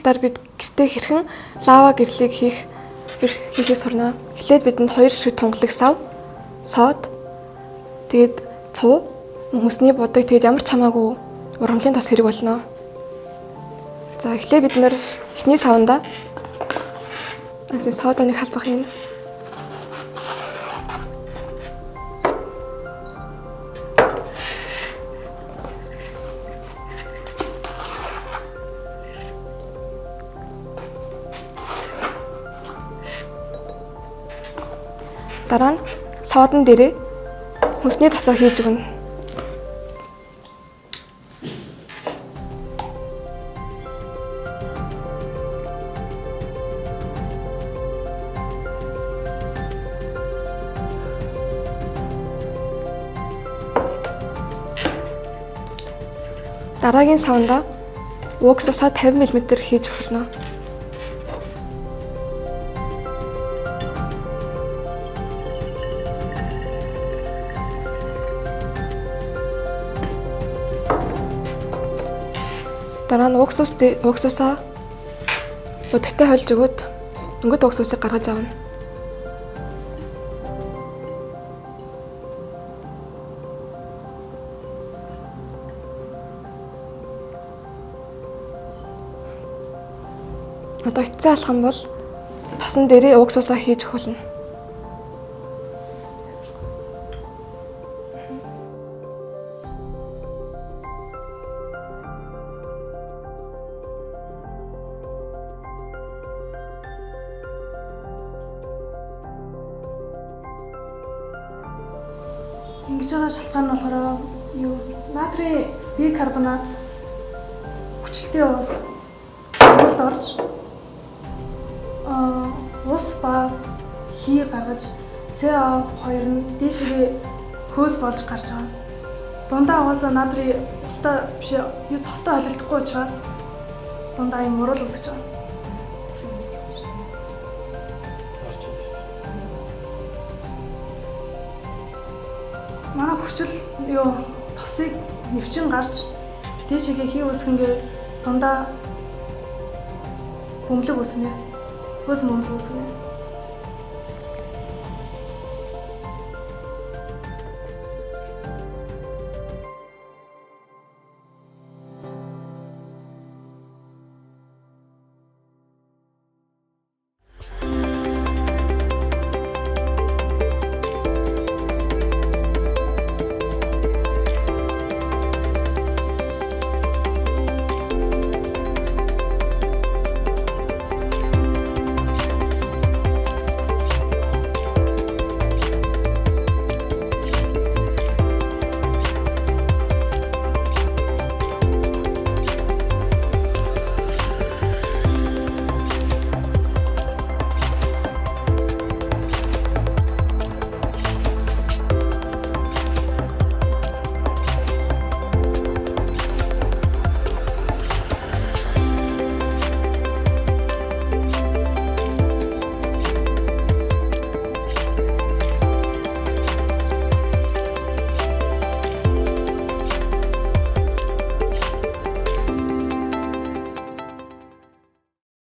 талаар бид гэртээ хэрхэн лава гэрлийг хийхээ сурна. Эхлээд бидэнд 2 шиг тунгалаг сав, сод, тэгээд цуу, хүнсний будаг, тэгээд ямар ч хамаагүй урамлын тос хэрэг болно. За эхлээд бид нэр эхний саванда содоо нэг халбах юм. Дараа нь соодан дээрээ хүнсний тосоо хийж өгнө. Дараагийн саванда уксусаа 50 мм хийж өгнө. Дараа нь уксусаа будагтай хольж өгөөд өнгөт уксусыг гаргаж авна. Одоо эцсийн алхам бол тасан дээрээ уксусаа хийж өгөх болно. Ингэж байгаа шалтгаан нь болохоор натрийн бикарбонат хүчтэй ус уулд орж ус ба хий гаргаж CO2 нь дээшээ хөөс болж гарч байгаа. Дундаа угаасаа натрийн устаа биш тостой холилдохгүй учраас дундаа юм урал үүсэж байгаа. Манай хүчил тосыг нэвчин гарч дээшээ хий үүсгэнгээ дундаа бөмбөлөг үүснэ. Хөөс бөмбөлөг үүснэ.